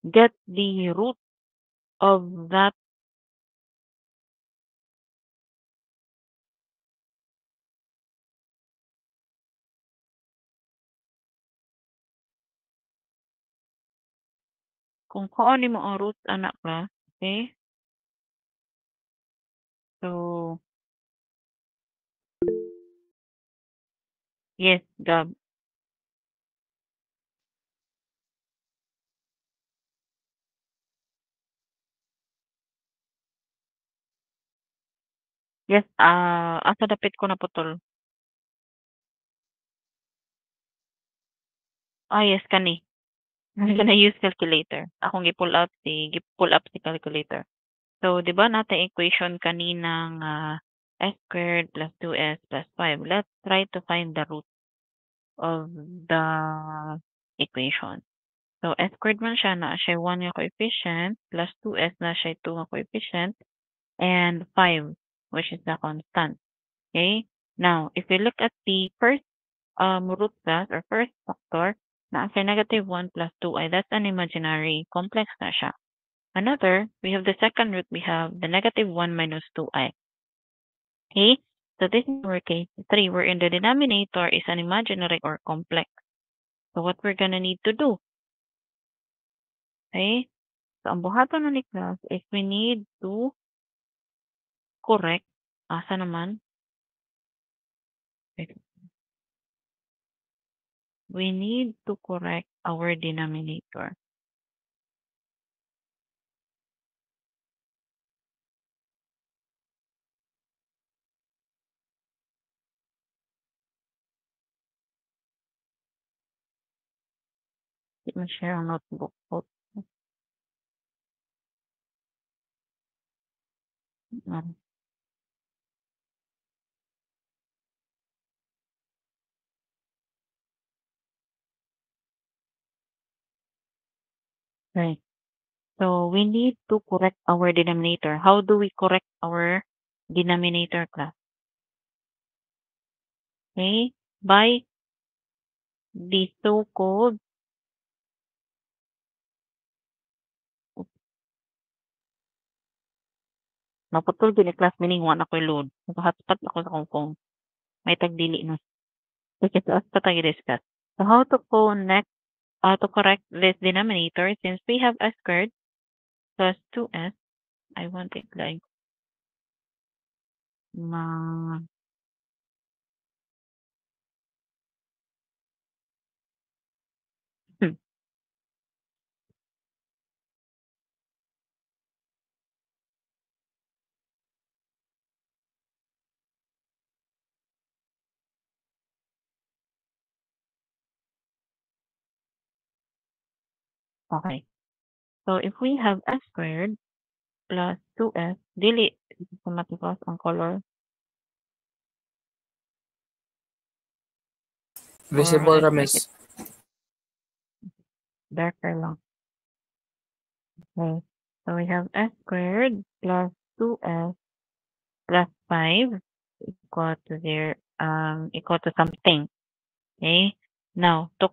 get the root of that kung kaon nimo ang root anak class. Okay? So, yes, Gab. Yes, asa dapit ko naputol. Yes, kani. I'm gonna use calculator. Akong gi-pull up si calculator. So, 'di ba nata equation kanina nga s squared plus 2s plus 5. Let's try to find the root of the equation. So, s squared man siya, na siya 1 nga coefficient, plus 2s na siya 2 nga coefficient, and 5, which is the constant. Okay? Now, if we look at the first root class or first factor, na siya negative 1 plus 2i, that's an imaginary complex na siya. Another, we have the second root, we have the negative 1 minus 2i. Okay? So this is our case 3, wherein the denominator is an imaginary or complex. So what we're gonna need to do, okay? So ang buhaton na ni class is we need to correct, asa naman? Wait. We need to correct our denominator. Let me share ang notebook po. Right. So we need to correct our denominator. How do we correct our denominator, class? Okay? By the so-called naputol gini class, meaning wa na ko'y load. Naka-hotspot ako sa akong phone. May tagdili na. Okay, so as pa tayo discuss. So how to correct this denominator, since we have s squared plus 2s. I want it like ma hmm, okay. So if we have s squared plus 2s, dili matikos ang color, or Visible let's ra, make it miss. darker lang. Okay. So we have s squared plus 2s plus 5 equal to something. Okay. Now, to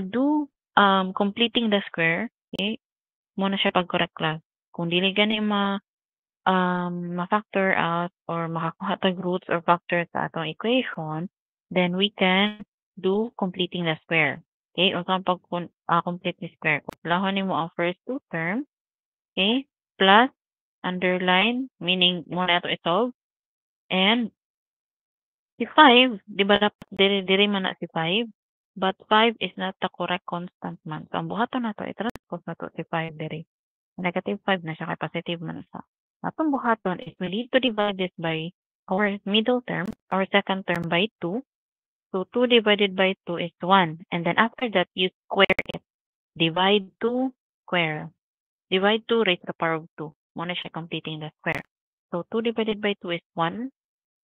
do completing the square, okay, muna siya pag-correct class. Kung dili gani ma-factor out or makakuha tag roots or factors sa atong equation, then we can do completing the square. Okay? O saan complete the square? Kulahon nimo ang first two terms, okay? Plus, underline, meaning mo na ito isolve. And si 5, di ba dapat diri man na si 5? But 5 is not the correct constant man. So, ang buhaton na to, i-transpose na to si 5 diri. Negative 5 na siya, kay positive man sa. Atong buhaton is we need to divide this by our middle term, our second term by 2. So 2 divided by 2 is 1. And then after that, you square it. Divide 2, square. Divide 2 raised to the power of 2. Muna siya completing the square. So 2 divided by 2 is 1.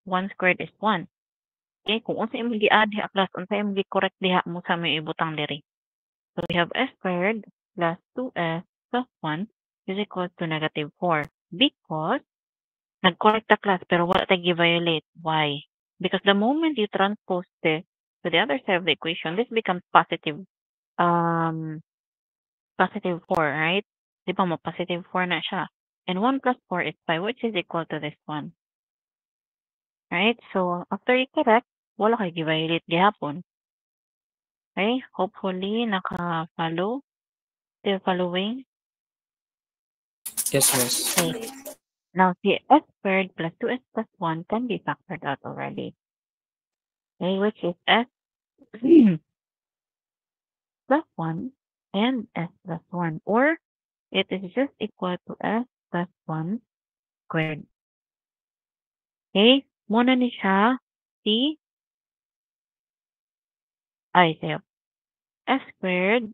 1 squared is 1. Okay, kung unsa imong gi-add diha plus unsa imong gi-correct diha mo sa may ibutang diri. So we have s squared plus 2s plus 1 is equal to negative 4. Because nag-correct the class pero wala tayo gi-violate. Why? Because the moment you transpose this to the other side of the equation, this becomes positive positive 4, right? Di ba mo, positive 4 na siya. And 1 plus 4 is 5, which is equal to this one. Right? So, after i-correct, wala kay gi-violate gihapon. Okay? Hopefully, naka-follow. Still following? Yes, miss. Okay. Now, the s squared plus 2s plus 1 can be factored out already. Okay, which is s plus 1 and s plus 1. Or, it is just equal to s plus 1 squared. Okay? Muna ni siya si sayo. S squared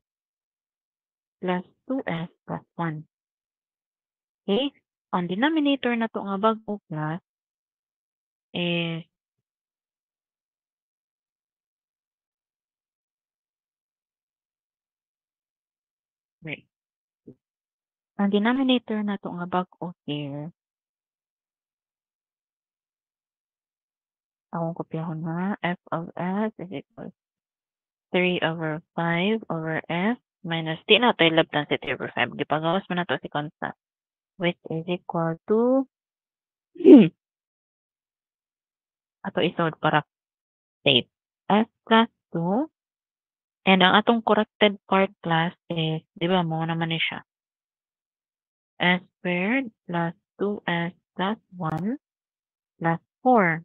plus 2s plus 1. Okay? Ang denominator na to nga bago plus is wait. Ang denominator na to nga bago here, akong kopyahon nga, f of s is equal 3 over 5 over f minus, di na ito ilabtan si 3 over 5. Gipagawas mo na to si constant, which is equal to, ato isold para safe. S plus 2, and ang atong corrected part class is, di ba mo naman ni siya, s squared plus 2s plus 1 plus 4,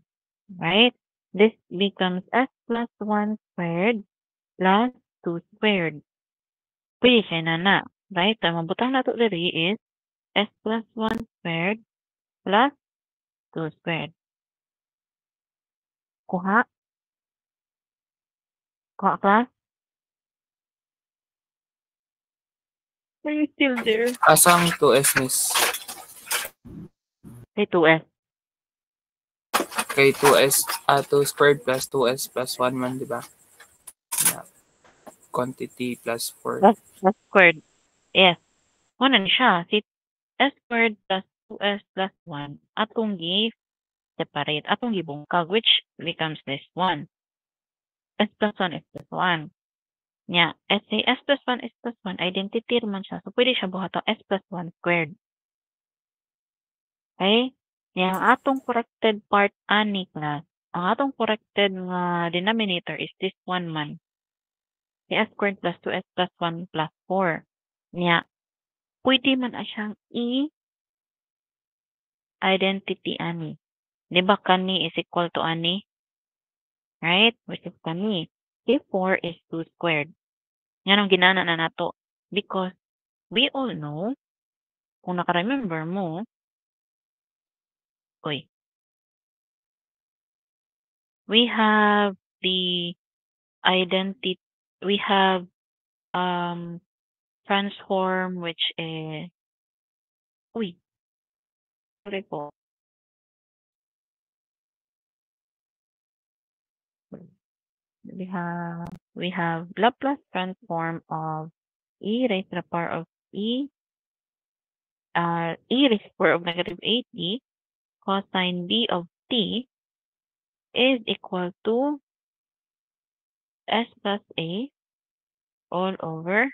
right? This becomes s plus 1 squared plus 2 squared. Pwede siya na, right? Ang mabutang na to diri is s plus 1 squared plus 2 squared. Kuha? Kuha class? Are you still there? Asang 2S, miss? Say 2s. Kay 2S, 2 squared plus 2S plus 1 man, di ba? Yeah. Quantity plus 4. S squared. Yes. Muna ni siya. Si s squared plus 2s plus 1. Atong separate. Atong gibungkag, which becomes this one. S plus 1 is plus 1. Nya, S plus 1 is plus 1, identity naman siya. So, pwede siya buhaton S plus 1 squared. Okay? Nya, ang atong corrected part ani class, ang atong corrected nga denominator is this one man. Si S squared plus 2S plus 1 plus 4. Nya, pwede man siyang identity ani. Di ba kani is equal to ani? Right? Which is kani. Si 4 is 2 squared. Yan ang ginana na nato. Because we all know, kung naka-remember mo, we have the identity, we have transform, which is, sorry po. We have Laplace transform of e raised to the power of e raised to the power of negative 8e cosine b of t is equal to s plus a all over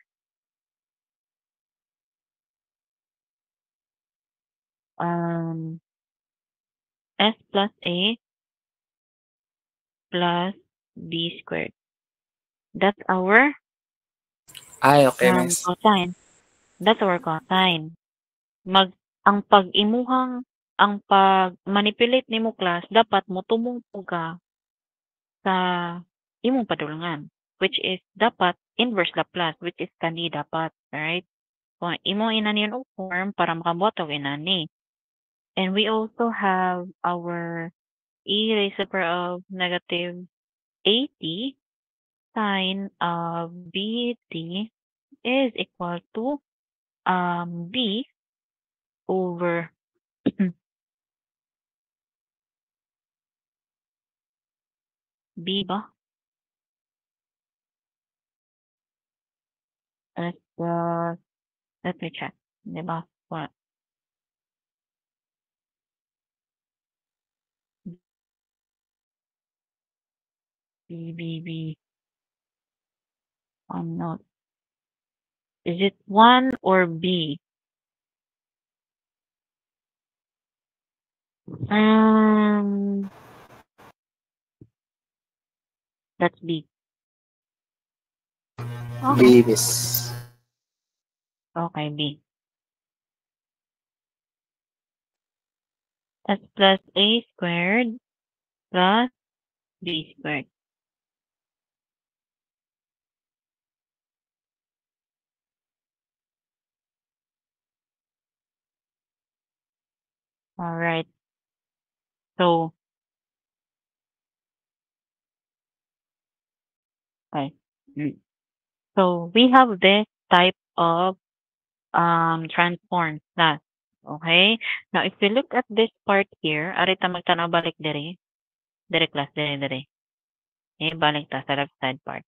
s plus a plus b squared. That's our Ay, okay, miss. cosine. That's our cosine. Ang pag-manipulate nimo class, dapat motumong ka sa imong padulngan, which is dapat inverse Laplace, which is kani dapat, right? Kung imo inani yung form para makabuhat og inani. And we also have our e raised to the power of negative 80 sine of bt is equal to b over b ba? Let me check. Diba? What? B. Ano? Is it 1 or B? That's B. Okay. B, miss. Okay, B. S plus A squared plus B squared. All right. So, okay. Mm. So we have this type of transform class. Okay? Now, if you look at this part here, arita magtanaw balik diri. Diri class, diri. Okay, balik ta sa left side part.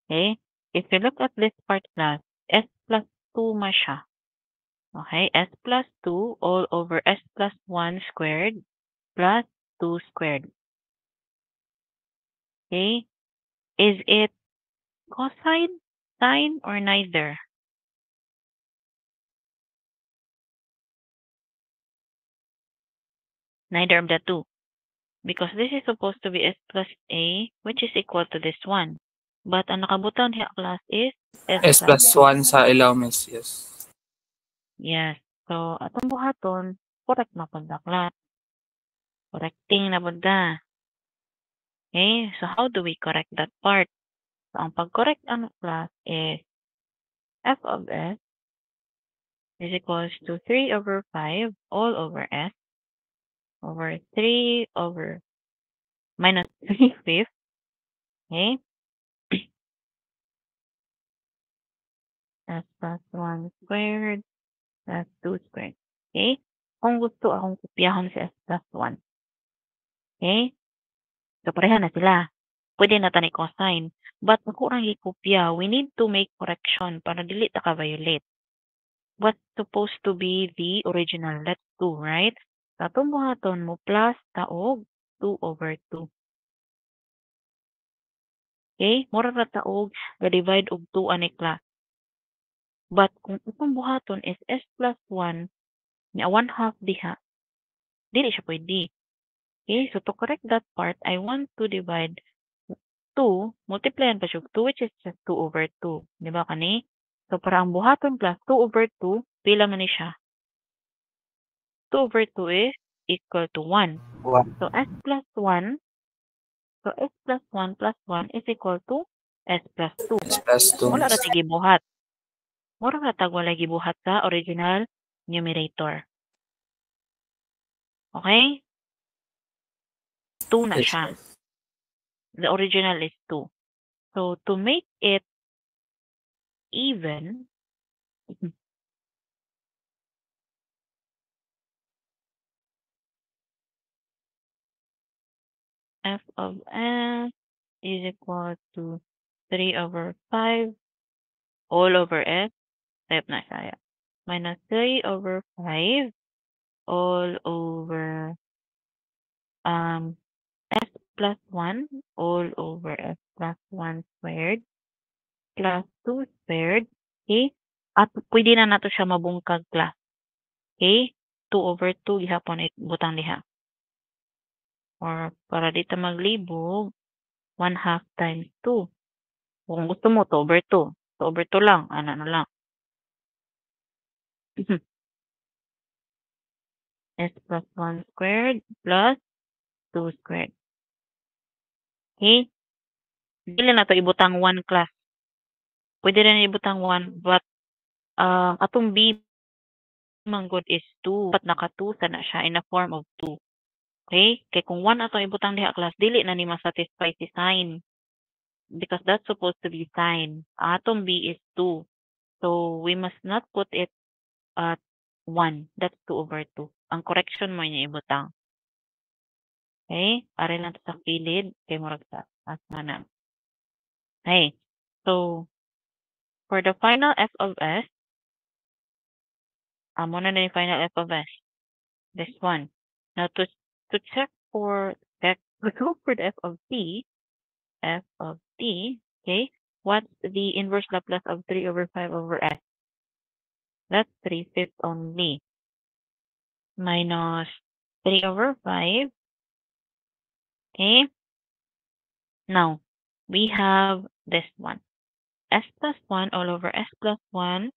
Okay? If you look at this part class, S plus 2 ma siya. Okay? S plus 2 all over S plus 1 squared plus 2 squared. Okay? Is it cosine, sine, or neither? Neither of the two. Because this is supposed to be S plus A, which is equal to this one. But ang nakabutang niya class is S plus 1 sa ilaw, miss. Yes. Yes. So, atong buhaton, correct na po da class. Correcting na po da. Okay? So, how do we correct that part? So, ang pag-correct ano class is f of s is equals to 3 over 5 all over s over 3 over minus 3 fifths. Okay? S plus 1 squared plus 2 squared. Okay? Kung gusto akong kopyahon si S plus 1. Okay? So, pareha na sila. Pwede na tani cosine. But ako rang ikopya, we need to make correction para dili ta ka-violate. What's supposed to be the original? Let's do, right? Sa atong buhaton mo plus taog 2 over 2. Okay? Mura ra taog ga-divide og 2 ani class. But kung itong buhaton is S plus 1, niya 1 half diha, dili siya pwede. Okay? So to correct that part, I want to divide 2, multiplyan pa siya 2, which is just 2 over 2. Di ba kani? So para ang buhaton plus 2 over 2, pila man ni siya? 2 over 2 is equal to 1. 1. So S plus 1, so S plus 1 plus 1 is equal to S plus 2. S plus 2, Wala ra miss. tagi buhat. Mura ra tag wala gibuhat sa original numerator. Okay? 2 na Yes. siya. The original is 2. So to make it even, f of s is equal to 3 over 5 all over s. Type na siya. Minus 3 over 5 all over s plus 1 all over s plus 1 squared plus 2 squared. Okay? At pwede na nato siya mabungkag class. Okay? 2 over 2 gihapon butang diha. Or para dito maglibog, 1 half times 2. Kung gusto mo, 2 over 2. 2 over 2 lang. Ano na lang. S plus 1 squared plus 2 squared. Okay? Dili na to ibutang 1 class. Pwede rin ibutang 1, but atong B manggod is 2. But naka 2 sana siya in a form of 2. Okay? Kaya kung 1 atong ibutang diha class, dili na ni masatisfy si sign. Because that's supposed to be sign. Atong B is 2. So, we must not put it at 1. That's 2 over 2. Ang correction mo niya ibutang. Okay? Para lang to sa kilid. Kay murag sa asma na. Okay. So, for the final f of s, amo na yung final f of s. This one. Now, to check for to go for the f of t, okay, what's the inverse Laplace of 3 over 5 over s? That's 3/5 only. Minus 3 over 5. Okay? Now, we have this one. S plus 1 all over s plus 1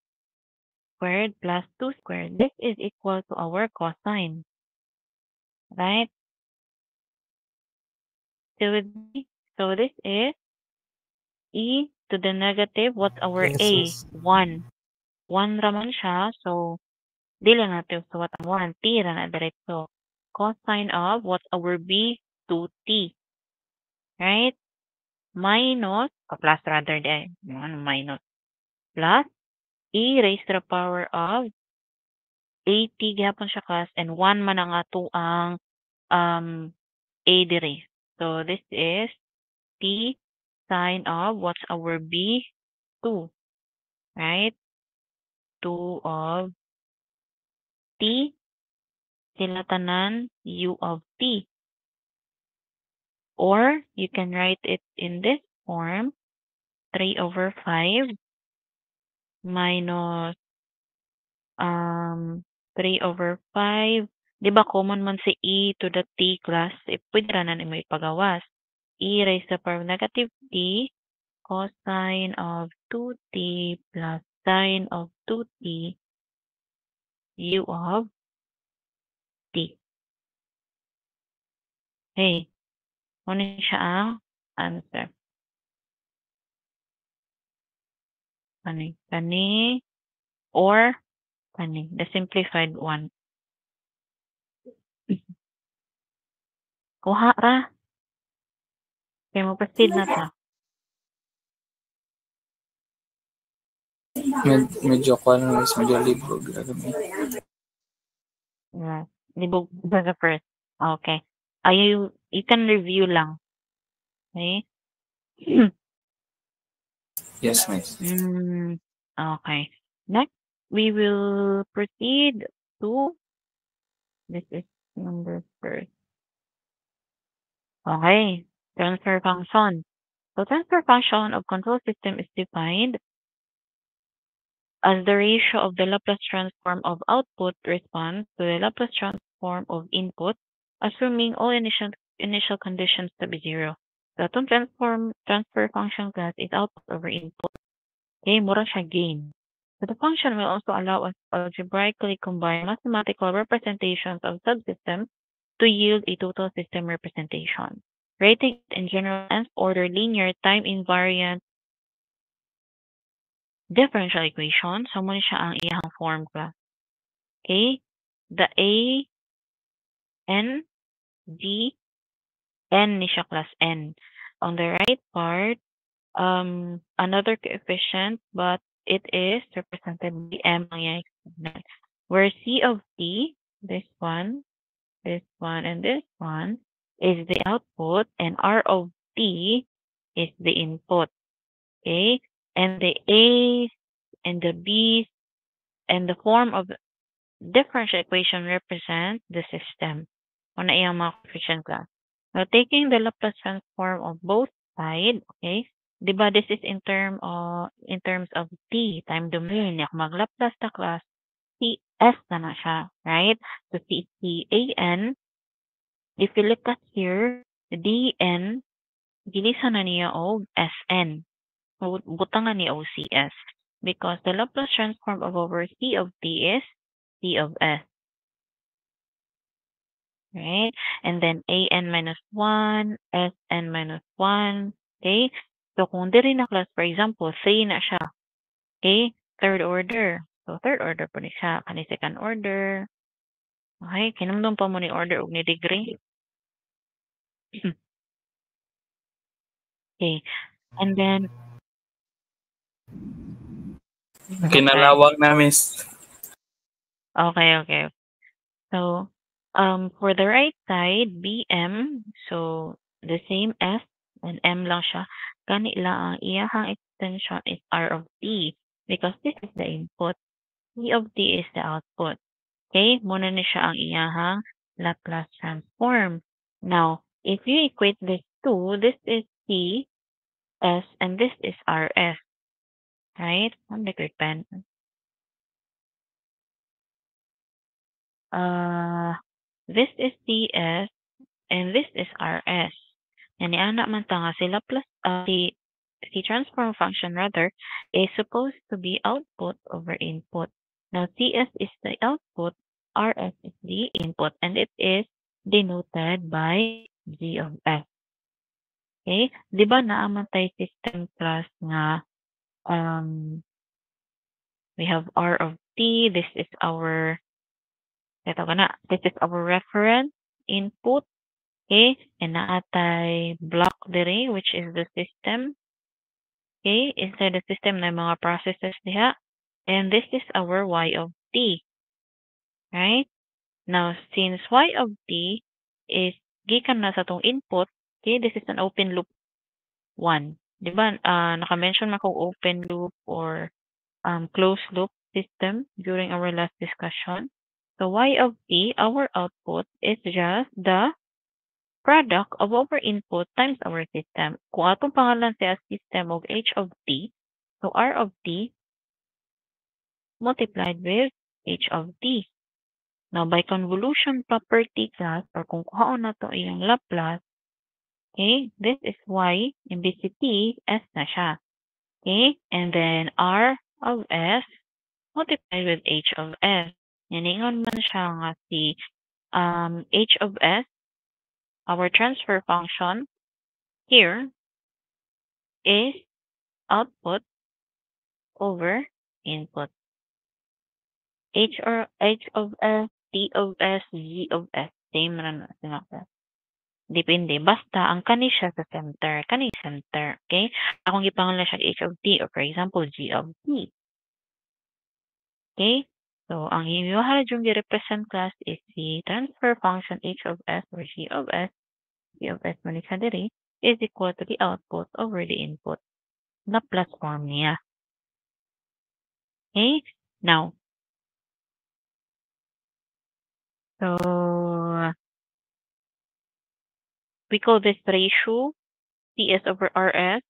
squared plus 2 squared. This is equal to our cosine. Right? Still with me? So this is e to the negative. What's our Yes, a? yes. 1. 1 raman siya. So, di lang natin so what ang 1. T ra na diretso. Cosine of what's our b? 2t. Right? Minus, plus rather than, minus. Plus, e raised to the power of 80 gihapon siya class and 1 man ang ato ang a diri. So this is t sine of what's our b? 2, right? 2 of t sila tanan u of t. Or you can write it in this form, 3 over 5 minus 3 over 5. Di ba common man si e to the t class? Pwede ra na mo ipagawas. E raised to the power of negative t cosine of 2t plus sine of 2t u of t. Hey, ano siya ang answer? Kani, or kani, the simplified one. Kuha ra. Kaya mo proceed na ta. Medyo ko ano guys, medyo libro ginagami. Yeah. Libog for the first. Okay. You can review lang. Okay? Yes, miss. Okay. Next, we will proceed to, this is number first. Okay. Transfer function. So transfer function of control system is defined as the ratio of the Laplace transform of output response to the Laplace transform of input, assuming all initial conditions to be zero. The atong transfer function class is output over input. Okay, mura siya gain. So the function will also allow us to algebraically combine mathematical representations of subsystems to yield a total system representation. Rating it in general nth order linear time invariant differential equation. So muna siya ang iyang form class. Okay? The A, N, G, N ni siya class N. On the right part, another coefficient, but it is represented by M ang iyang exponent. Where C of T, this one, and this one, is the output, and R of T is the input. Okay? And the A's and the B's and the form of differential equation represent the system. O na iyang mga coefficient class. Now, taking the Laplace transform of both sides, okay? Diba this is in terms of t, time domain. Kung mag-Laplace na class, Ts na siya, right? So, T-A-N, if you look at here, Dn, gilisan na niya og Sn. Butangan ni OCS. Because the Laplace transform of over C of T is C of S. Right? And then an minus 1, Sn minus 1. Okay? So, kung diri na class, for example, 3 na siya. Okay? Third order. So, third order po ni siya. Kani second order. Okay? Kinamdong pa mo ni order o ni degree. Okay. And then, Kinalawag na, miss. Okay. So, for the right side, BM, so the same S and M lang siya. Kanila ang iyahang extension is R of T because this is the input. T of T is the output. Okay? Muna na siya ang iyahang Laplace transform. Now, if you equate this to, this is T S, and this is RS, right? On liquid pen. This is CS, and this is RS. And ana man ta nga sila plus the transform function rather is supposed to be output over input. Now CS is the output, RS is the input, and it is denoted by G of S. Okay? Di ba naaman tayo system class nga we have R of T, this is our reference input. Okay, and naatay block diri, which is the system. Okay, inside the system na mga processes diha. And this is our Y of T. Right? Now, since Y of T is gikan na sa tong input, okay, this is an open loop 1. Di ba, naka-mention na kung open loop or closed loop system during our last discussion. So, Y of T, our output is just the product of our input times our system. Kung atong pangalan sa system of H of T, so R of T multiplied with H of T. Now, by convolution property class, or kung kuhaon na to iyang Laplace, okay, this is Y, imbis si T, S na siya. Okay, and then R of S multiplied with H of S. Yaningon man siya nga si H of S, our transfer function here is output over input. H of S, T of S, G of S. Same na na sinaka. Depende. Basta, ang kani siya sa center. Kani center. Okay? Akong ipangalan siya H of T or for example, G of T. Okay? So, ang himiwahal yung represent class is the transfer function H of S or G of S. G of S man siya diri is equal to the output over the input. Laplace form niya. Okay? Now, so, we call this ratio CS over RS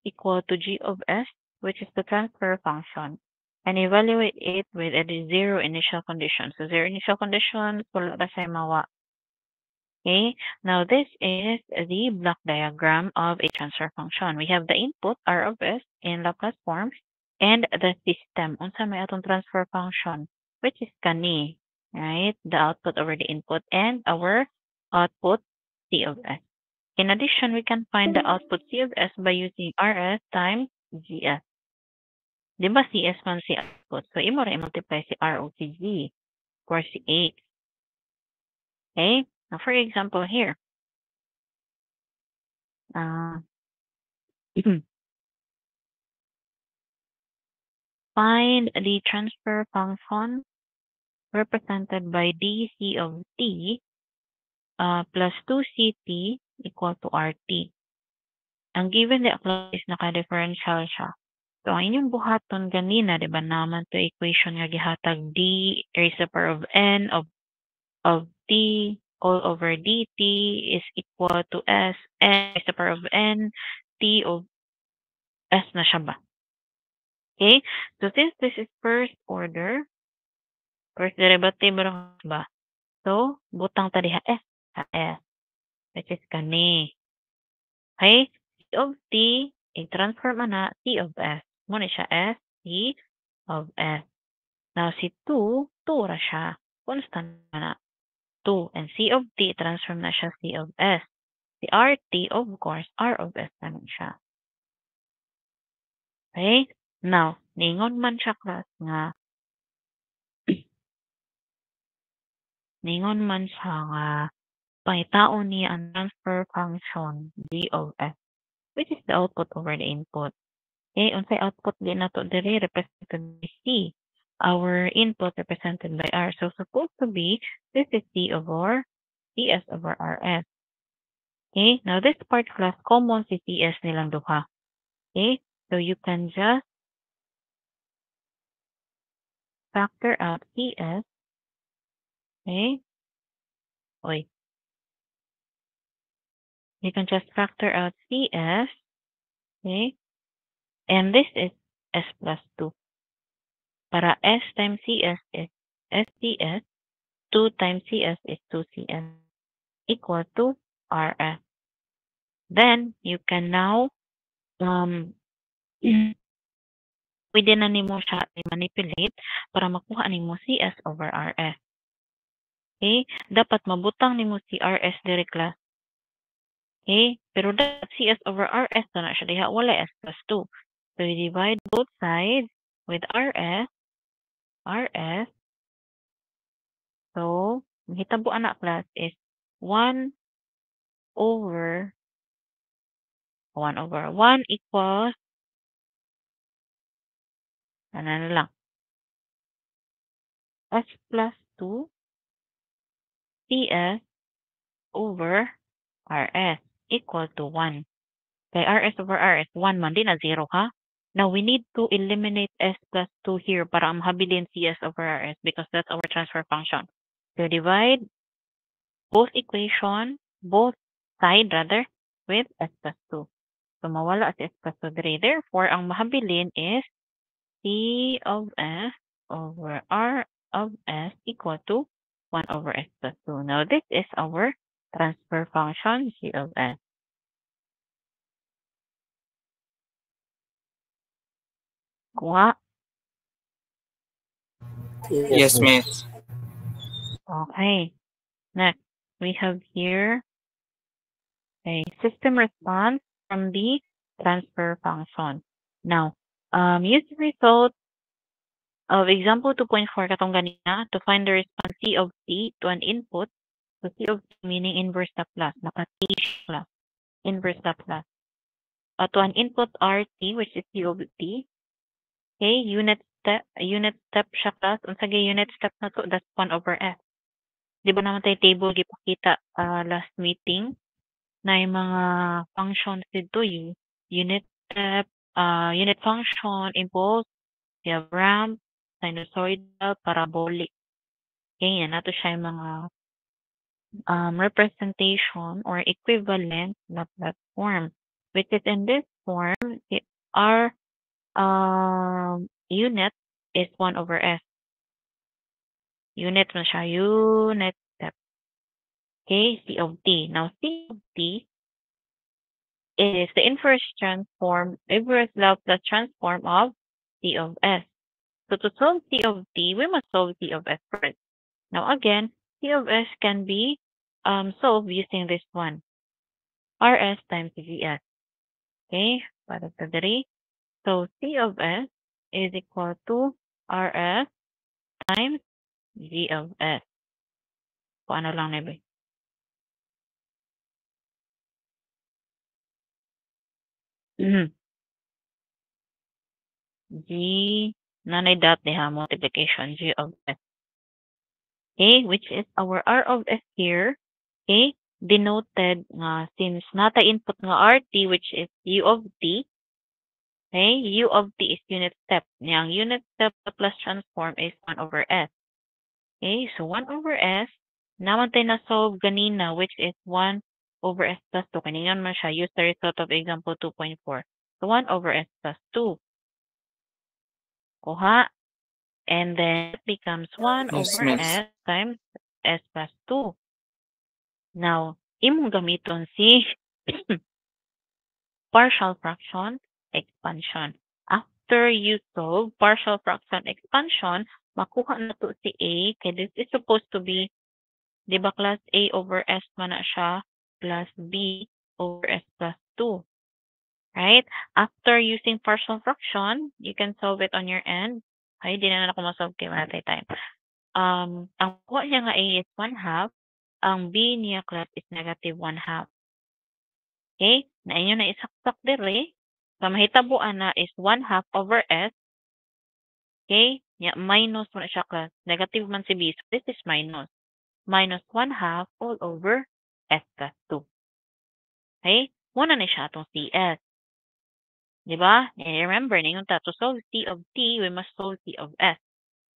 equal to G of S, which is the transfer function, and evaluate it with a zero initial condition. So, zero initial condition, wala na siya mawa. Okay, now this is the block diagram of a transfer function. We have the input, R of S, in Laplace form, and the system, unsa may atong transfer function, which is kani, right? The output over the input, and our output, C of S. In addition, we can find the output C of S by using RS times GS. Di ba CS man si output? So, imo ra i-multiply si R o si G for si H. Okay? Now, for example here, find the transfer function represented by dC of T plus 2CT equal to RT. Ang given the is naka-differential siya. So, ang inyong buhaton ganina, di ba naman to equation nga gihatag D raised to the power of N of T all over dt is equal to S N raised to the power of N T of S na siya ba? Okay? So, since this is first order, first derivative ba? So, butang ta diha S sa S, which is kani. Okay? C of T, i-transform na T of S. Muna siya S, T of S. Now, si 2 ra siya. Constant na. 2. And C of T, transform na siya C of S. Si RT, of course, R of S na lang siya. Okay? Now, ningon man siya class nga, ningon man siya nga, pangitaon niya ang transfer function G of S, which is the output over the input. Okay, unsay output din nato diri represented by C. Our input represented by R. So supposed to be this is C over CS over RS. Okay, now this part class common si CS nilang duha. Okay, so you can just factor out CS. Okay, you can just factor out CS Okay? And this is S plus 2. Para S times CS is SCS, 2 times CS is 2CS, equal to RS. Then, you can now, pwede na nimo siya i-manipulate para makuha nimo CS over RS. Okay? Dapat mabutang nimo si RS diri class. Okay? Pero dapat CS over RS na siya diha. Wala S plus 2. So, we divide both sides with RS. So, hitabo anak class is 1 over 1 equals, ano na lang, S plus 2 CS over RS equal to 1. Kay RS over RS, 1 man din na 0 ha. Now, we need to eliminate S plus 2 here para mahabilin CS over RS because that's our transfer function. So, divide both side rather, with S plus 2. So, mawala si S plus 2 diri. Therefore, ang mahabilin is C of S over R of S equal to 1 over S plus 2. Now, this is our transfer function, G of S. Kuha. Yes, miss. Okay. Next, we have here a system response from the transfer function. Now, use the result of example 2.4 katong ganina to find the response C of T to an input. So, C of T meaning inverse Laplace. Naka-T class. Inverse Laplace. To an input RT, which is C of T. Okay, unit step siya class. Unsa gay unit step na to? That's 1 over S. Di ba naman tayo table gipakita last meeting na yung mga functions dito, yung unit step, unit function, impulse, you have ramp, sinusoidal, parabolic. Okay, yan nato siya yung mga representation or equivalent Laplace form, which is in this form, our unit is 1 over S. Unit na siya, unit step. Okay, C of T. Now, C of T is the inverse Laplace transform of C of S. So, to solve C of T, we must solve C of S first. Now, again, C of S can be solved using this one. RS times VS. Okay, para sa diri. So, C of S is equal to RS times V of S. Kung ano lang na ba? G, nanay dot diha, multiplication, G of S. Okay, which is our R of S here. Okay, denoted nga since nata input nga RT, which is U of T. Okay, U of T is unit step. Yang unit step plus transform is 1 over S. Okay, so 1 over S, naman tayo na-solve ganina, which is 1 over S plus 2. Kanina man siya, use the result of example 2.4. So 1 over S plus 2. Kuha. And then it becomes 1 Yes, over miss. S times S plus 2. Now, imong gamiton si partial fraction expansion. After you solve partial fraction expansion, makuha na to si A, kaya this is supposed to be, di ba class A over S man na siya, plus B over S plus 2. Right? After using partial fraction, you can solve it on your end. Ay, di na ako masolve kay wala tayo time. Ang kuha niya nga A is 1/2, ang B niya class is negative 1/2. Okay? Na inyo na isaksak dire. Sa mahitabuan na is 1/2 over S. Okay? Ya, minus mo na siya class. Negative man si B. So, this is minus. Minus 1/2 all over S plus 2. Okay? Muna na siya itong CS. Diba? And remember, to solve C of T, we must solve C of S.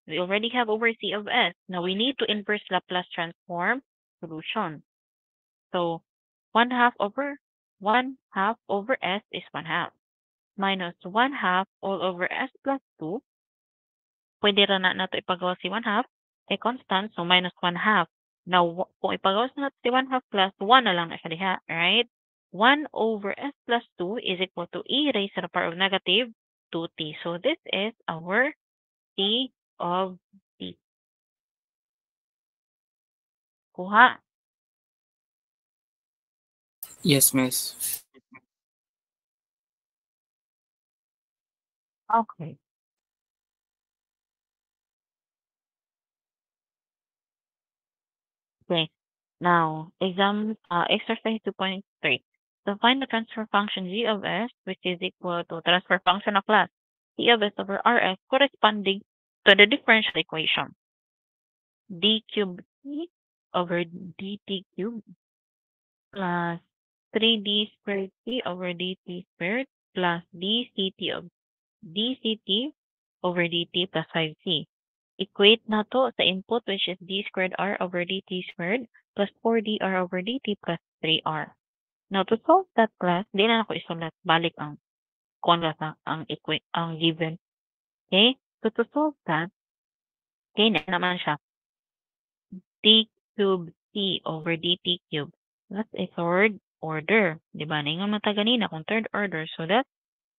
We already have over C of S. Now, we need to inverse Laplace transform solution. So, 1/2 over S is 1/2. minus 1/2 all over s plus 2. Pwede ra na nato ipagawas si 1/2 kay constant, so minus 1/2. Now, kung ipagawas na nato si 1/2 plus 1 na lang na siya diha, right? 1 over s plus 2 is equal to e raised to the power of negative 2t. So this is our t of t. Kuha. Yes, miss. Okay. Okay. Now, exercise 2.3. So find the transfer function g of s, which is equal to transfer function of class t of s over rs corresponding to the differential equation. D cubed t over dt cubed plus 3d squared t over dt squared plus dct over dt plus 5c. Equate na to sa input, which is d squared r over dt squared plus 4dr over dt plus 3r. Now, to solve that class, di na ako isulat balik ang ang given. Okay? So, to solve that, okay, na naman siya. D cubed t over dt cubed. That's a third order. Diba? Ningon mata ganina kung third order. So, that's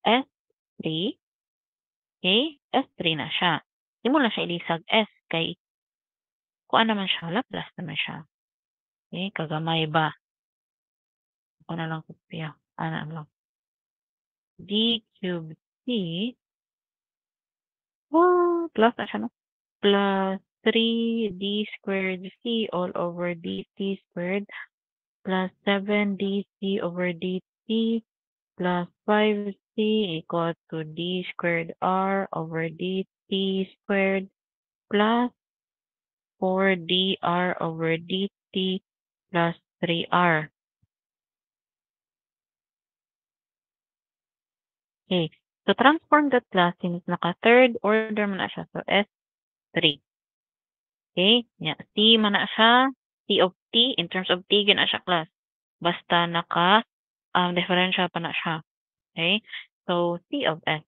S3. Okay? S3 na siya. Di mo lang siya ilisag S kay kuan naman siya, Laplace naman siya. Okay? Kagamay ba? Ako na lang kopya. Ana lang. D cubed t plus na siya, no? Plus 3d squared c all over dt squared plus 7dc over dt plus 5c equal to d squared r over dt squared plus 4dr over dt plus 3r. Okay. So, transform that class since naka-third order man na siya. So, S3. Okay? Yeah. C man na siya. C of t. In terms of t, gina siya class. Basta differential pa na siya. Okay? So, C of S.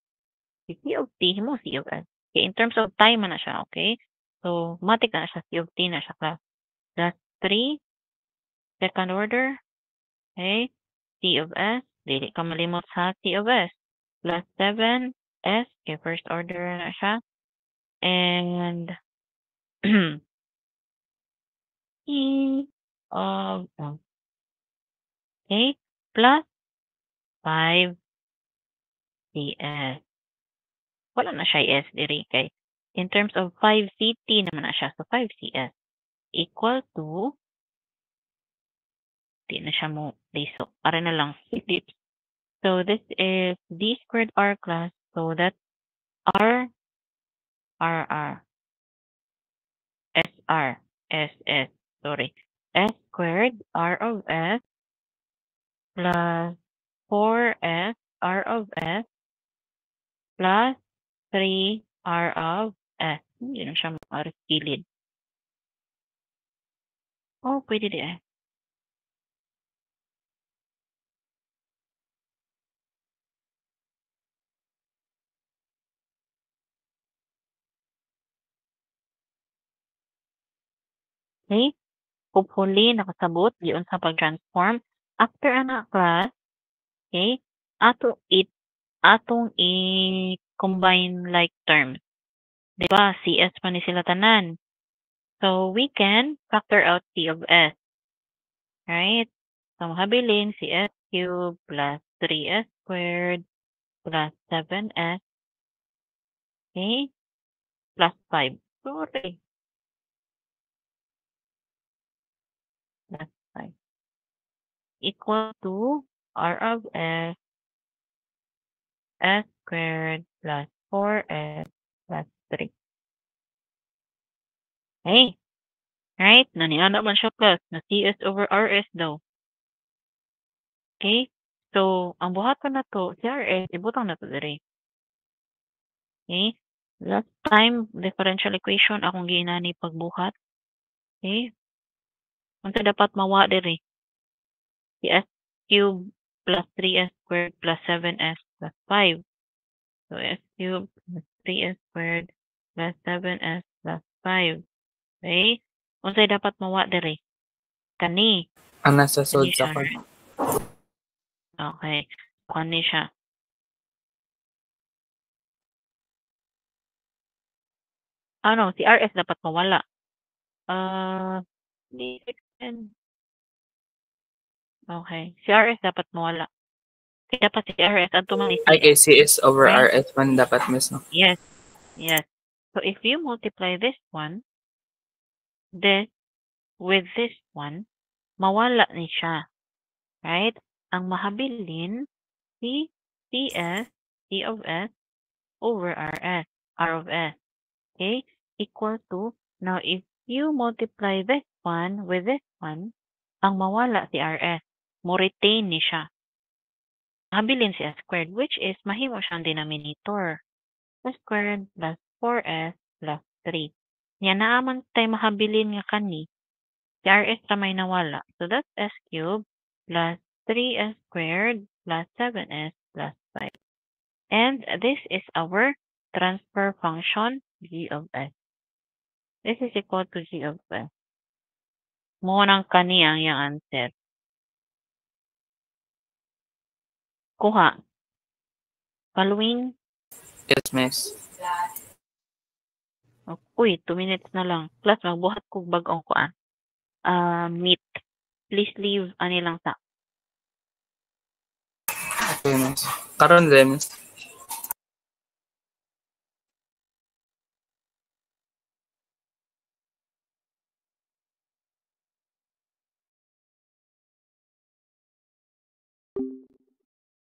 Si C of t, mo C of S. Okay? In terms of time man na siya. Okay? So, matik na siya. C of t na siya class. Plus 3. Second order. Okay? C of S. Dili ka malimot sa C of S. Plus 7 S. Okay, first order na siya. And E of okay, plus 5 CS. Wala na siya S diri kay in terms of 5 CT naman na siya. So 5 CS equal to di na siya mo liso. Para na lang dips. So this is D squared R class. So that's R SR SS. Sorry. S squared R of S plus 4S R of S plus 3 R of S. Hindi na siya kilid. Oh, pwede di eh. Okay? Hopefully, nakasabot yun sa pag-transform. After ana class, okay, atong i-combine like terms. Diba? CS pa ni sila tanan. So, we can factor out C of S. Right? So, mahabilin CS cubed plus 3S squared plus 7S. Okay? Plus 5. Sorry. Plus 5. Equal to R of S squared plus 4S plus 3. Okay. Right? Naniana man siya plus na CS over RS daw. Okay? So, ang buhaton na to, si RS, ibutang na to diri. Okay? Last time, differential equation, akong ginani pagbuhat. Okay? Unsa dapat mawa diri? Si S cubed plus 3S squared plus 7S plus 5. So s cubed plus 3s squared plus 7s plus 5. Okay? Unsay dapat mawa diri? Kani. Ang nasa Kani sud siya, sa right? Okay. Kani siya. Ano, si RS dapat mawala. Di- Okay. Si RS dapat mawala. Dapat si RS at tumang Ay, kay CS. CS over Right? RS man dapat miss, no? Yes. Yes. So if you multiply this one with this one, mawala ni siya. Right? Ang mahabilin, si CS, C of S, over RS, R of S. Okay? Equal to, now if you multiply this one with this one, ang mawala si RS. Mo retain ni siya. Habilin si S squared, which is mahimo siyang denominator. S squared plus 4S plus 3. Yan naaman tayo mahabilin nga kani. Si RS ra may nawala. So that's S cubed plus 3S squared plus 7S plus 5. And this is our transfer function G of S. This is equal to G of S. Mo nang kani ang yung answer. Kuha. Following. Yes, miss. Uy, 2 minutes na lang. Plus, magbuhat ko bagong kuan. Meet. Please leave ani lang sa. Okay, miss. Karon din, miss.